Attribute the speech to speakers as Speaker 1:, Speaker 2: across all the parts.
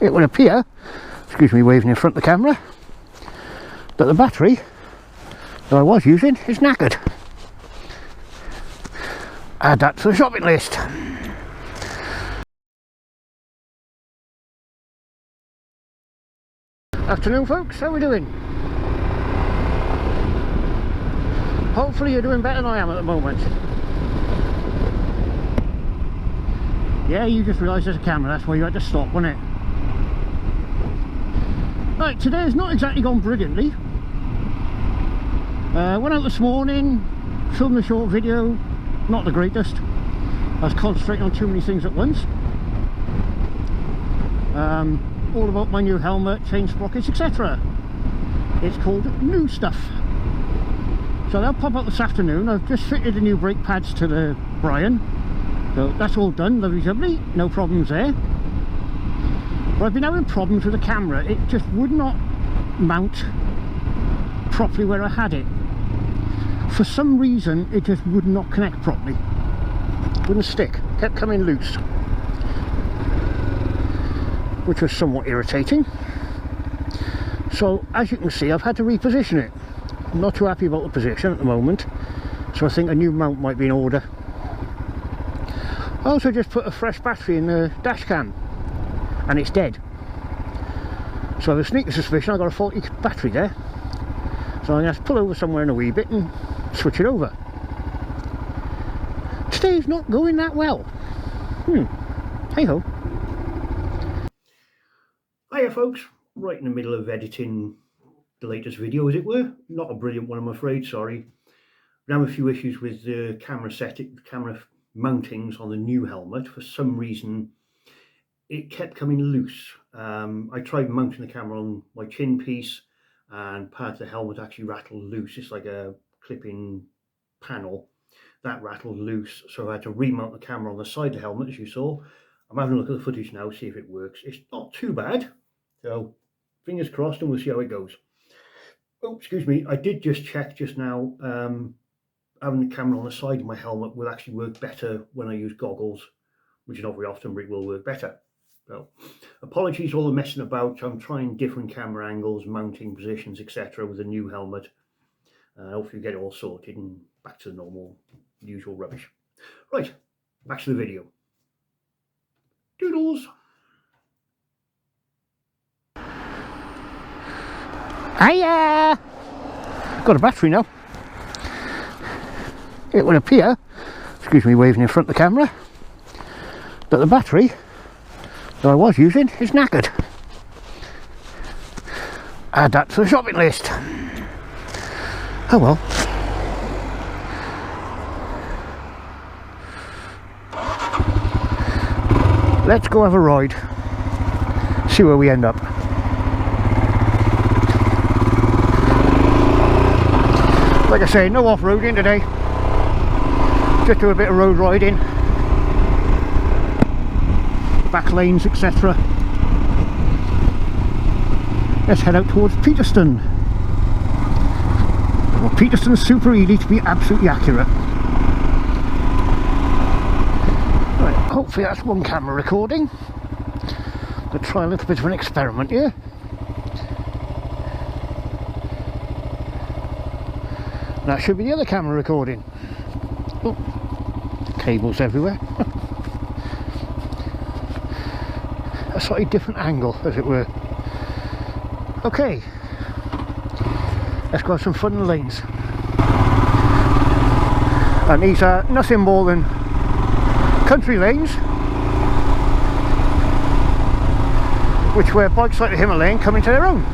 Speaker 1: it would appear, excuse me waving in front of the camera, that the battery that I was using is knackered. Add that to the shopping list. Afternoon folks, how are we doing? Hopefully you're doing better than I am at the moment. Yeah, you just realised there's a camera, that's why you had to stop, wasn't it? Right, today has not exactly gone brilliantly. Went out this morning, filmed a short video, not the greatest. I was concentrating on too many things at once. All about my new helmet, chain sprockets, etc. It's called New Stuff. So they'll pop up this afternoon. I've just fitted the new brake pads to the Brian. So that's all done, lovely jubbly, no problems there. But I've been having problems with the camera. It just would not mount properly where I had it. For some reason it just would not connect properly. Wouldn't stick, kept coming loose, which was somewhat irritating. So as you can see, I've had to reposition it. I'm not too happy about the position at the moment, so I think a new mount might be in order. I also just put a fresh battery in the dash cam and it's dead, so I have a sneaky suspicion I've got a faulty battery there. So I'm going to have to pull over somewhere in a wee bit and switch it over. Today's not going that well. Hey ho. Hiya folks, right in the middle of editing the latest video, as it were. Not a brilliant one, I'm afraid, sorry. We have a few issues with the camera camera mountings on the new helmet. For some reason it kept coming loose. I tried mounting the camera on my chin piece and part of the helmet actually rattled loose. It's like a clipping panel that rattled loose, so I had to remount the camera on the side of the helmet, as you saw. I'm having a look at the footage now, see if it works. It's not too bad, so fingers crossed, and we'll see how it goes. Oh, excuse me, I did just check just now. Having the camera on the side of my helmet will actually work better when I use goggles, which is not very often, but it will work better. So apologies for all the messing about. I'm trying different camera angles, mounting positions, etc. with the new helmet. Hopefully get it all sorted and back to the normal, usual rubbish. Right, back to the video. Doodles! Hiya! Got a battery now. It would appear, excuse me waving in front of the camera, that the battery that I was using is knackered. Add that to the shopping list. Oh well. Let's go have a ride, see where we end up. Like I say, no off-roading today, just do a bit of road riding, back lanes, etc. Let's head out towards Peterston. Well, Peterston's Super Ely to be absolutely accurate. Right, hopefully that's one camera recording. We'll try a little bit of an experiment here. That should be the other camera recording. Oh, cables everywhere. A slightly different angle, as it were. Okay, let's go have some fun in the lanes. And these are nothing more than country lanes, which where bikes like the Himalayan come into their own.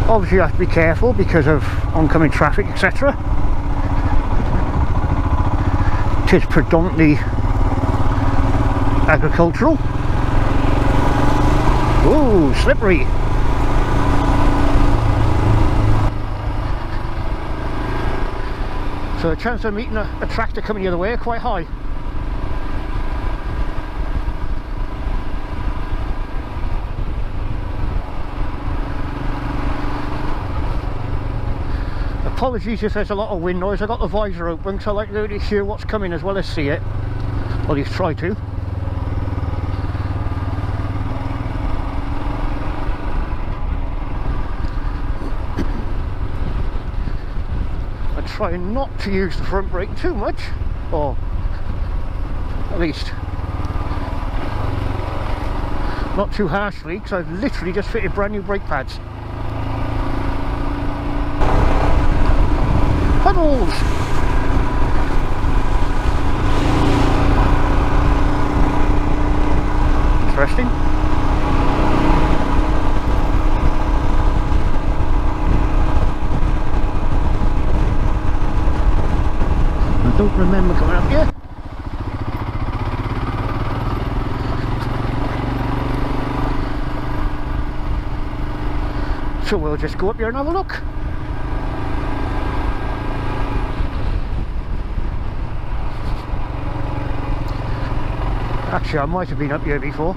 Speaker 1: Obviously you have to be careful because of oncoming traffic, etc. It is predominantly agricultural. Ooh, slippery. So the chance of meeting a tractor coming the other way are quite high. Apologies if there's a lot of wind noise. I got the visor open, so I like to hear what's coming as well as see it. Well, at least try to. trying not to use the front brake too much, or at least not too harshly, because I've literally just fitted brand new brake pads. Puddles! Interesting. I don't remember coming up here. So we'll just go up here and have a look. Actually, I might have been up here before.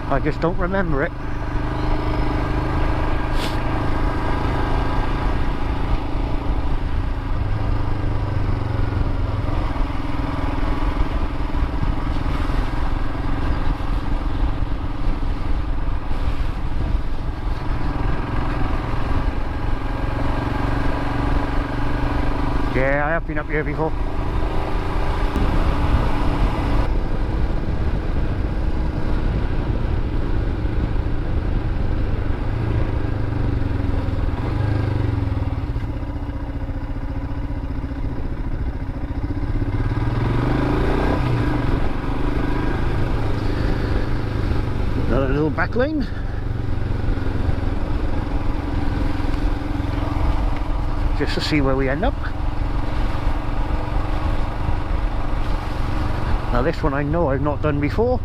Speaker 1: I just don't remember it. Yeah, I have been up here before. Another little back lane. Just to see where we end up. Now this one I know I've not done before,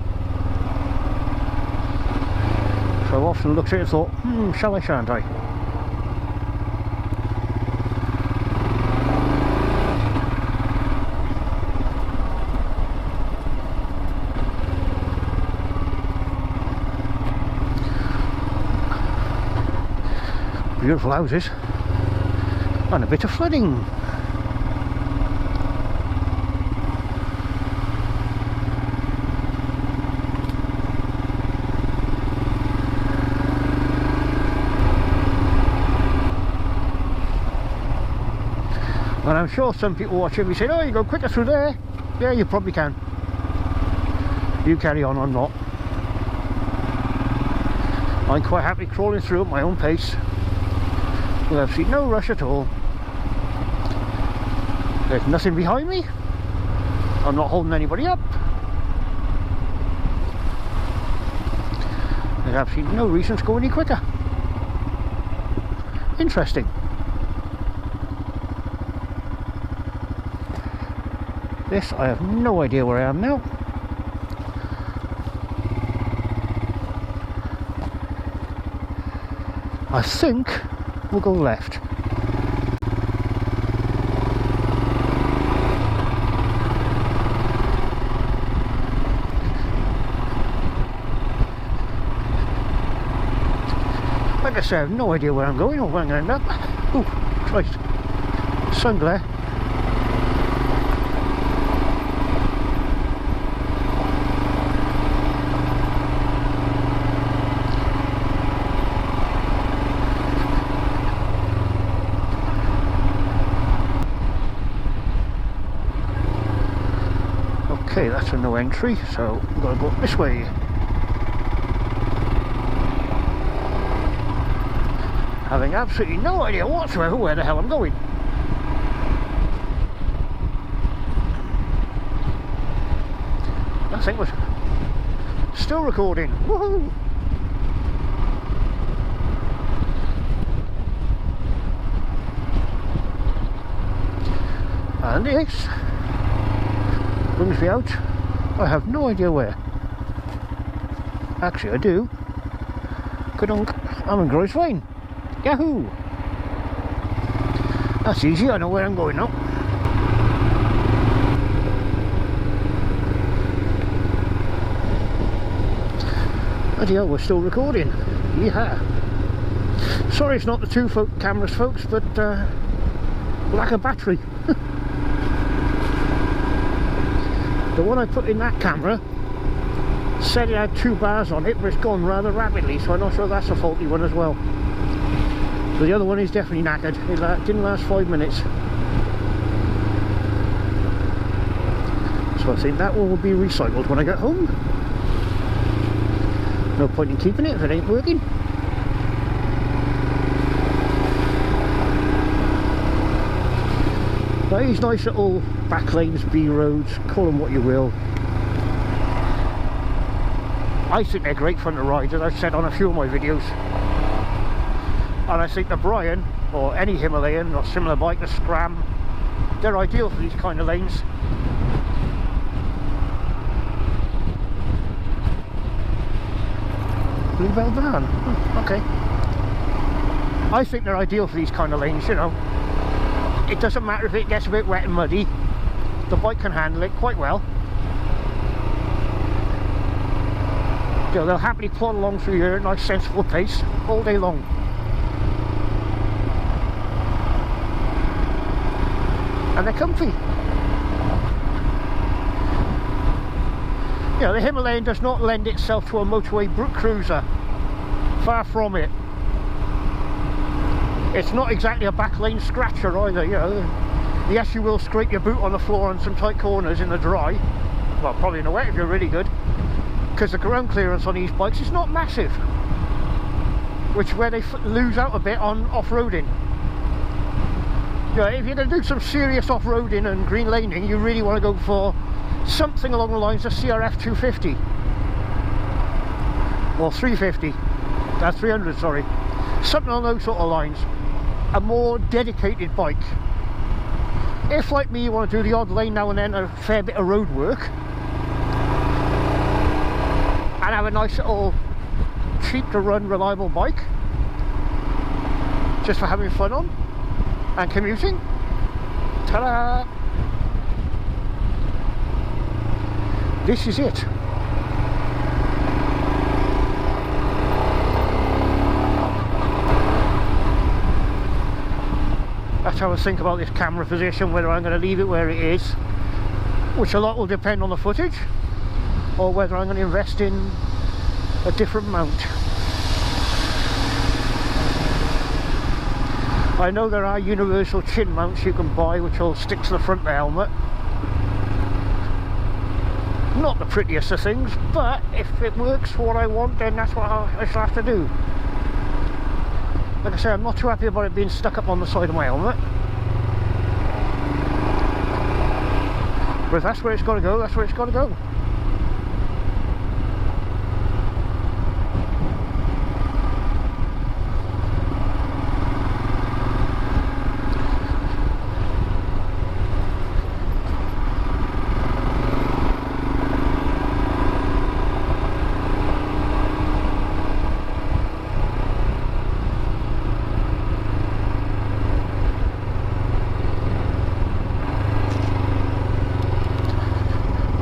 Speaker 1: so I've often looked at it and thought, shall I, shan't I? Beautiful houses and a bit of flooding. And I'm sure some people watching me say, oh, you go quicker through there. Yeah, you probably can. You carry on, I'm not. I'm quite happy crawling through at my own pace with absolutely no rush at all. There's nothing behind me. I'm not holding anybody up. There's absolutely no reason to go any quicker. Interesting. This, I have no idea where I am now. I think we'll go left. Like I say, I have no idea where I'm going or where I'm going to end up. Oh, Christ. Sun glare. Okay, that's a no entry, so we've got to go this way. Having absolutely no idea whatsoever where the hell I'm going. That thing was still recording. Woohoo! And this brings me out. I have no idea where. Actually, I do. I'm in Groesfine. Yahoo! That's easy, I know where I'm going now. Bloody hell, we're still recording. Yeah. Sorry it's not the two cameras, folks, but lack of battery. The one I put in that camera said it had 2 bars on it, but it's gone rather rapidly, so I'm not sure that's a faulty one as well. But the other one is definitely knackered. It didn't last 5 minutes. So I think that one will be recycled when I get home. No point in keeping it if it ain't working. But these nice little back lanes, B roads, call them what you will. I think they're great fun to ride, as I've said on a few of my videos. And I think the Brian, or any Himalayan or similar bike, the Scram, they're ideal for these kind of lanes. Bluebell van, okay. I think they're ideal for these kind of lanes, you know. It doesn't matter if it gets a bit wet and muddy, the bike can handle it quite well. You know, they'll happily plod along through here at a nice sensible pace all day long. And they're comfy. You know, the Himalayan does not lend itself to a motorway brook cruiser. Far from it. It's not exactly a back lane scratcher either, you know. Yes, you will scrape your boot on the floor on some tight corners in the dry. Well, probably in the wet if you're really good. Because the ground clearance on these bikes is not massive. Which where they lose out a bit on off-roading. You know, if you're going to do some serious off-roading and green laning, you really want to go for something along the lines of CRF 250 or 350, 300, sorry, something on those sort of lines. A more dedicated bike. If, like me, you want to do the odd lane now and then, a fair bit of road work, and have a nice little cheap to run reliable bike just for having fun on and commuting, ta-da! This is it. That's how I think about this camera position, whether I'm going to leave it where it is, which a lot will depend on the footage, or whether I'm going to invest in a different mount. I know there are universal chin mounts you can buy which will stick to the front of the helmet. Not the prettiest of things, but if it works for what I want, then that's what I shall have to do. Like I say, I'm not too happy about it being stuck up on the side of my helmet. But if that's where it's got to go, that's where it's got to go.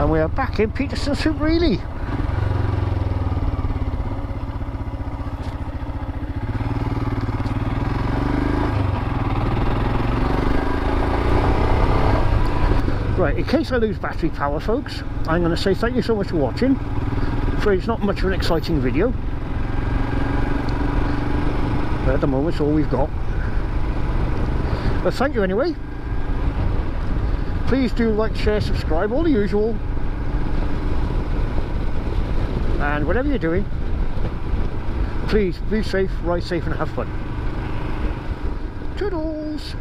Speaker 1: And we are back in Peterson Super Ely. Right, in case I lose battery power, folks, I'm going to say thank you so much for watching. I'm afraid it's not much of an exciting video, but at the moment it's all we've got. But thank you anyway. Please do like, share, subscribe, all the usual. And whatever you're doing, please be safe, ride safe and have fun. Toodles!